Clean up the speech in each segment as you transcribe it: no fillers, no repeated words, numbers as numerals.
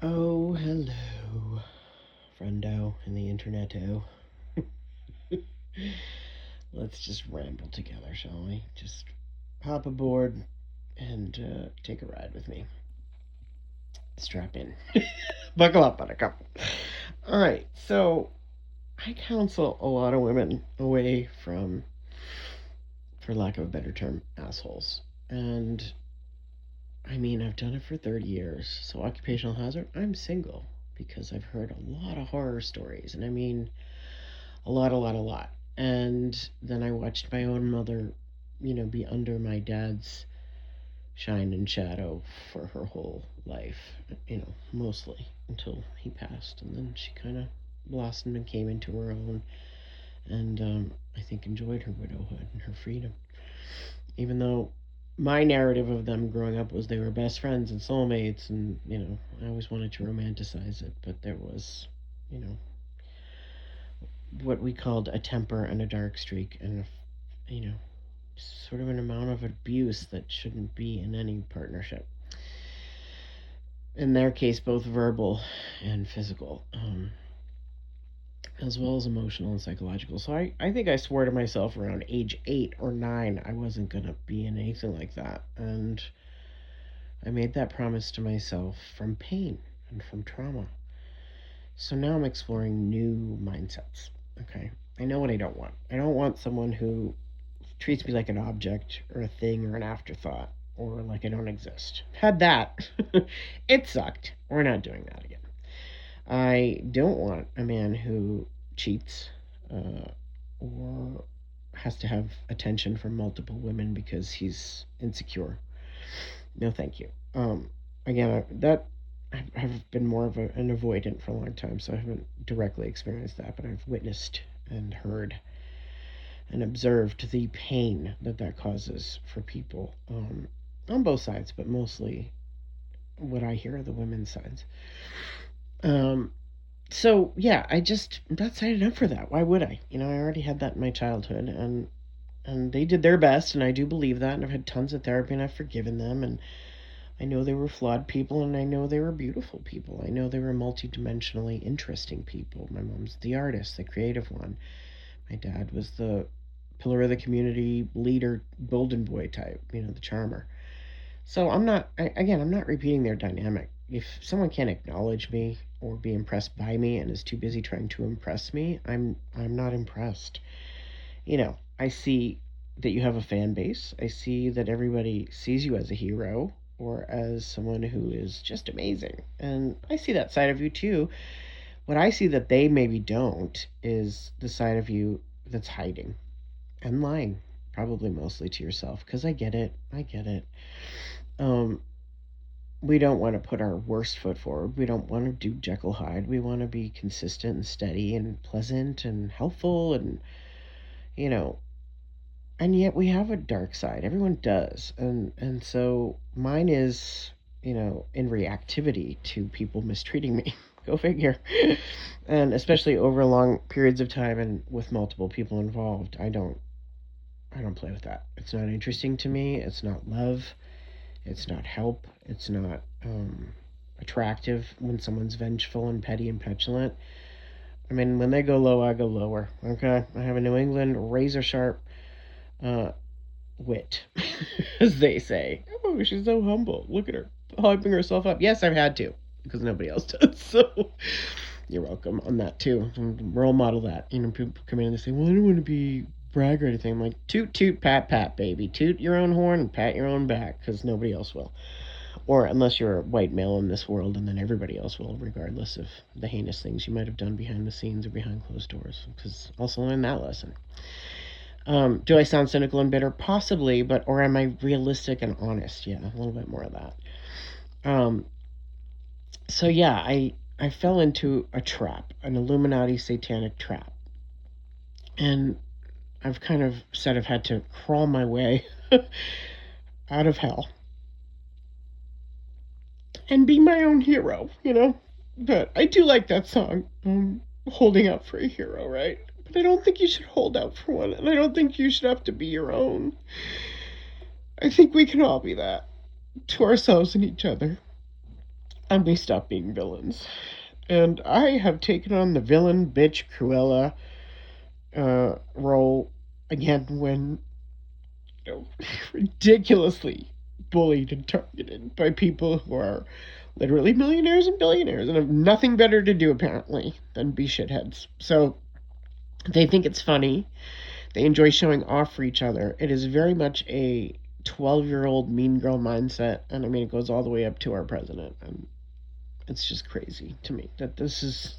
Oh, hello, friendo in the interneto. Let's just ramble together, shall we? Just hop aboard and take a ride with me. Strap in. Buckle up, buttercup. All right, so I counsel a lot of women away from, for lack of a better term, assholes. And I mean, I've done it for 30 years. So, occupational hazard, I'm single because I've heard a lot of horror stories. And I mean, a lot. And then I watched my own mother, be under my dad's shine and shadow for her whole life, mostly until he passed. And then she kind of blossomed and came into her own and I think enjoyed her widowhood and her freedom. Even though my narrative of them growing up was they were best friends and soulmates, and, I always wanted to romanticize it, but there was, you know, what we called a temper and a dark streak and you know sort of an amount of abuse that shouldn't be in any partnership, in their case both verbal and physical, as well as emotional and psychological. So I think I swore to myself around age 8 or 9 I wasn't going to be in anything like that, and I made that promise to myself from pain and from trauma. So now I'm exploring new mindsets. Okay, I know what I don't want. I don't want someone who treats me like an object or a thing or an afterthought or like I don't exist. Had that. It sucked. We're not doing that again. I don't want a man who cheats or has to have attention from multiple women because he's insecure. No, thank you. Again, that I've been more of an avoidant for a long time, so I haven't directly experienced that, but I've witnessed and heard and observed the pain that that causes for people, on both sides, but mostly what I hear are the women's sides. Um, so yeah, I'm not signing up for that. Why would I? I already had that in my childhood, and they did their best, and I do believe that, and I've had tons of therapy, and I've forgiven them, and I know they were flawed people, and I know they were beautiful people. I know they were multidimensionally interesting people. My mom's the artist, the creative one. My dad was the pillar of the community, leader, golden boy type, the charmer. So I'm not repeating their dynamic. If someone can't acknowledge me or be impressed by me and is too busy trying to impress me, I'm not impressed. I see that you have a fan base. I see that everybody sees you as a hero or as someone who is just amazing. And I see that side of you too. What I see that they maybe don't is the side of you that's hiding and lying, probably mostly to yourself. Because I get it. I get it. Um, we don't want to put our worst foot forward. We don't want to do Jekyll Hyde. We want to be consistent and steady and pleasant and helpful and, you know, and yet we have a dark side. Everyone does. And so mine is, in reactivity to people mistreating me. Go figure. And especially over long periods of time and with multiple people involved, I don't play with that. It's not interesting to me. It's not love. It's not help. It's not attractive when someone's vengeful and petty and petulant. I mean, when they go low, I go lower. Okay, I have a New England razor sharp uh, wit, as they say. Oh, she's so humble. Look at her hyping herself up. Yes, I've had to because nobody else does. So you're welcome on that too. Role model that. People come in and they say, "Well, I don't want to be brag or anything." I'm like, toot toot pat pat, baby. Toot your own horn and pat your own back because nobody else will. Or unless you're a white male in this world, and then everybody else will, regardless of the heinous things you might have done behind the scenes or behind closed doors. Because also learn that lesson. Do I sound cynical and bitter? Possibly, but or am I realistic and honest? Yeah, a little bit more of that. Um, so yeah, I fell into a trap, an Illuminati satanic trap, and I've kind of said I've had to crawl my way out of hell and be my own hero. But I do like that song, holding out for a hero, right? But I don't think you should hold out for one, and I don't think you should have to be your own. I think we can all be that to ourselves and each other. and they stop being villains. And I have taken on the villain bitch Cruella role again when, ridiculously bullied and targeted by people who are literally millionaires and billionaires and have nothing better to do apparently than be shitheads. So they think it's funny. They enjoy showing off for each other. It is very much a 12-year-old mean girl mindset, and I mean it goes all the way up to our president, and it's just crazy to me that this is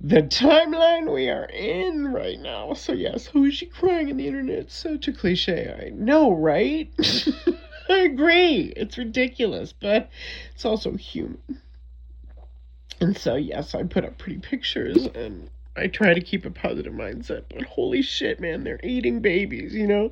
the timeline we are in right now. So yes, who is she crying on the internet? It's such a cliche. I know, right? I agree. It's ridiculous, but it's also human. And so yes, I put up pretty pictures and I try to keep a positive mindset, but holy shit, man, they're eating babies, you know?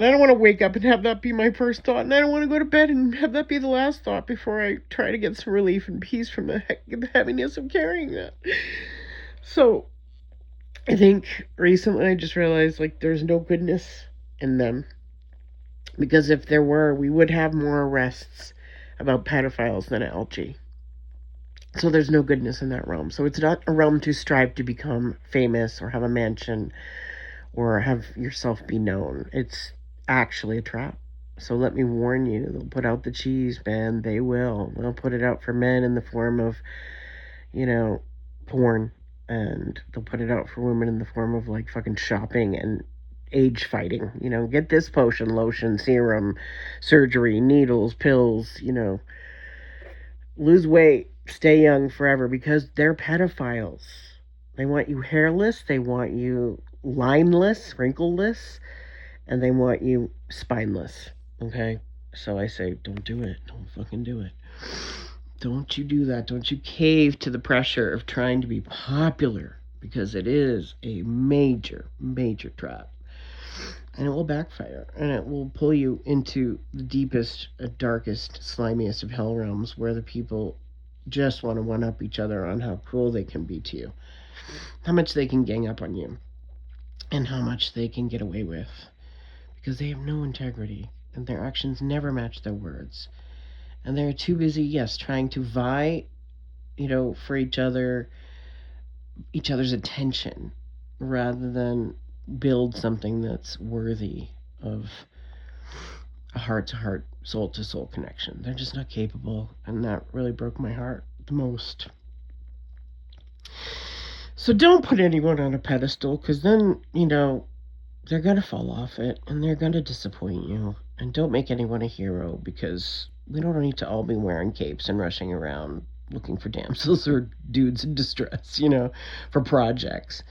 I don't want to wake up and have that be my first thought, and I don't want to go to bed and have that be the last thought before I try to get some relief and peace from the heaviness of carrying that. So, I think recently I just realized, like, there's no goodness in them. Because if there were, we would have more arrests about pedophiles than LG. So there's no goodness in that realm. So it's not a realm to strive to become famous or have a mansion or have yourself be known. It's actually a trap. So let me warn you, they'll put out the cheese, man. They will. They'll put it out for men in the form of, porn. And they'll put it out for women in the form of, like, fucking shopping and age fighting. Get this potion, lotion, serum, surgery, needles, pills, lose weight, stay young forever, because they're pedophiles. They want you hairless, they want you lineless, wrinkleless, and they want you spineless. Okay? So I say, don't do it. Don't fucking do it. Don't you do that. Don't you cave to the pressure of trying to be popular, because it is a major, major trap. And it will backfire, and it will pull you into the deepest, darkest, slimiest of hell realms where the people just want to one up each other on how cruel they can be to you, how much they can gang up on you, and how much they can get away with, because they have no integrity, and their actions never match their words. And they're too busy, yes, trying to vie, for each other's attention, rather than build something that's worthy of a heart-to-heart, soul-to-soul connection. They're just not capable, and that really broke my heart the most. So don't put anyone on a pedestal, because then, they're going to fall off it, and they're going to disappoint you. And don't make anyone a hero, because we don't need to all be wearing capes and rushing around looking for damsels or dudes in distress, for projects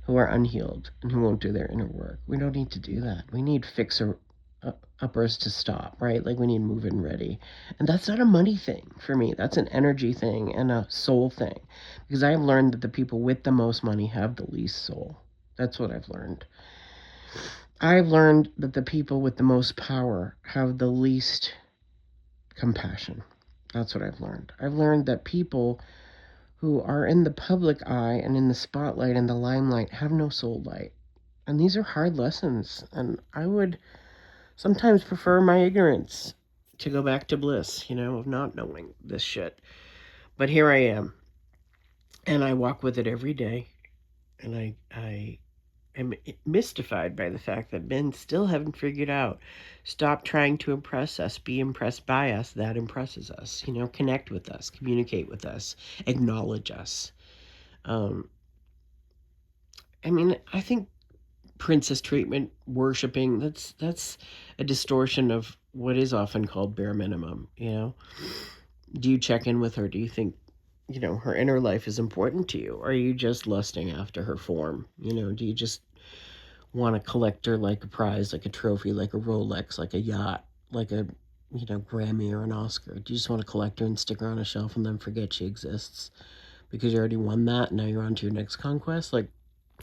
who are unhealed and who won't do their inner work. We don't need to do that. We need uppers to stop, right? Like, we need move and ready. And that's not a money thing for me. That's an energy thing and a soul thing. Because I've learned that the people with the most money have the least soul. That's what I've learned. I've learned that the people with the most power have the least compassion. That's what I've learned. I've learned that people who are in the public eye and in the spotlight and the limelight have no soul light. And these are hard lessons. And I would sometimes prefer my ignorance to go back to bliss, of not knowing this shit. But here I am. And I walk with it every day. And I am mystified by the fact that men still haven't figured out. Stop trying to impress us. Be impressed by us. That impresses us. Connect with us. Communicate with us. Acknowledge us. I think princess treatment, worshiping, that's a distortion of what is often called bare minimum. Do you check in with her? Do you think her inner life is important to you? Or are you just lusting after her form? Do you just want to collect her like a prize, like a trophy, like a Rolex, like a yacht, like a Grammy or an Oscar? Do you just want to collect her and stick her on a shelf and then forget she exists because you already won that and now you're on to your next conquest? Like,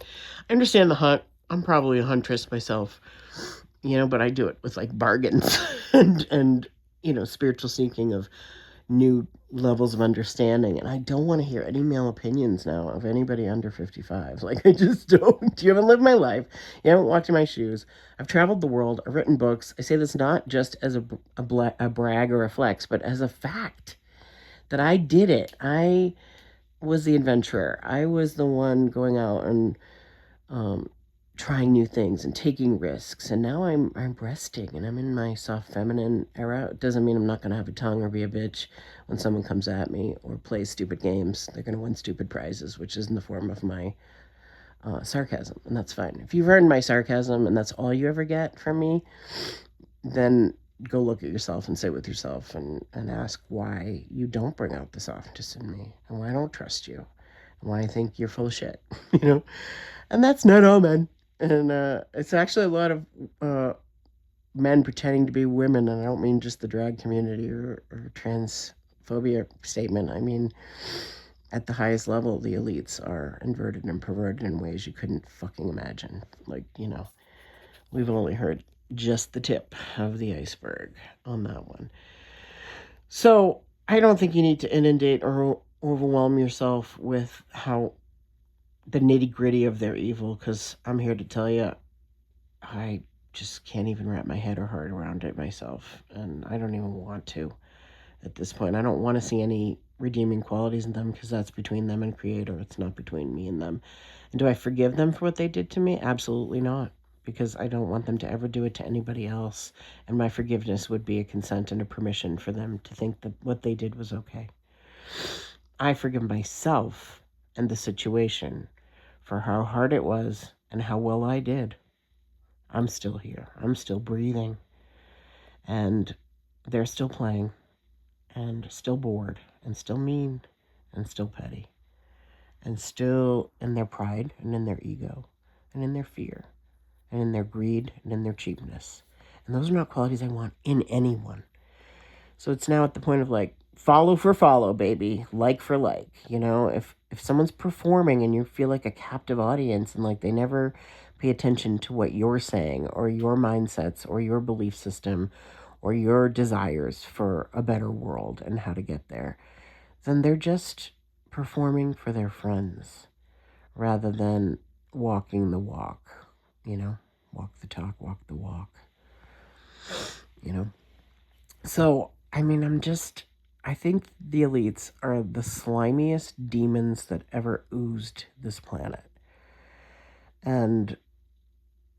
I understand the hunt. I'm probably a huntress myself, but I do it with, like, bargains and spiritual seeking of new levels of understanding. And I don't want to hear any male opinions now of anybody under 55. Like, I just don't. You haven't lived my life. You haven't walked in my shoes. I've traveled the world. I've written books. I say this not just as a brag or a flex, but as a fact. that I did it. I was the adventurer. I was the one going out and um, trying new things and taking risks. And now I'm resting and I'm in my soft feminine era. It doesn't mean I'm not going to have a tongue or be a bitch when someone comes at me or plays stupid games. They're going to win stupid prizes, which is in the form of my sarcasm, and that's fine. If you've earned my sarcasm and that's all you ever get from me, then go look at yourself and sit with yourself and ask why you don't bring out the softness in me and why I don't trust you and why I think you're full of shit, you know? And that's not all men. And it's actually a lot of uh, men pretending to be women, and I don't mean just the drag community or transphobia statement. I mean, at the highest level, the elites are inverted and perverted in ways you couldn't fucking imagine. Like, we've only heard just the tip of the iceberg on that one. So I don't think you need to inundate or overwhelm yourself with how the nitty gritty of their evil, because I'm here to tell you, I just can't even wrap my head or heart around it myself, and I don't even want to at this point. I don't want to see any redeeming qualities in them because that's between them and Creator. It's not between me and them. And do I forgive them for what they did to me? Absolutely not, because I don't want them to ever do it to anybody else. And my forgiveness would be a consent and a permission for them to think that what they did was okay. I forgive myself and the situation for how hard it was and how well I did. I'm still here. I'm still breathing. And they're still playing and still bored and still mean and still petty and still in their pride and in their ego and in their fear and in their greed and in their cheapness. And those are not qualities I want in anyone. So it's now at the point of like, follow for follow, baby, like for like. If someone's performing and you feel like a captive audience and like they never pay attention to what you're saying or your mindsets or your belief system or your desires for a better world and how to get there, then they're just performing for their friends rather than walking the walk, you know? Walk the talk, walk the walk, you know? So, I mean, I think the elites are the slimiest demons that ever oozed this planet. And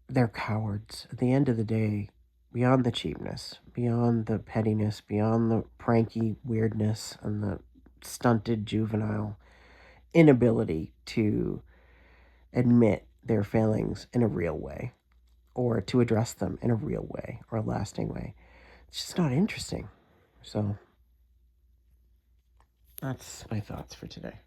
they're cowards. At the end of the day, beyond the cheapness, beyond the pettiness, beyond the pranky weirdness and the stunted juvenile inability to admit their failings in a real way or to address them in a real way or a lasting way. It's just not interesting. So that's my thoughts for today.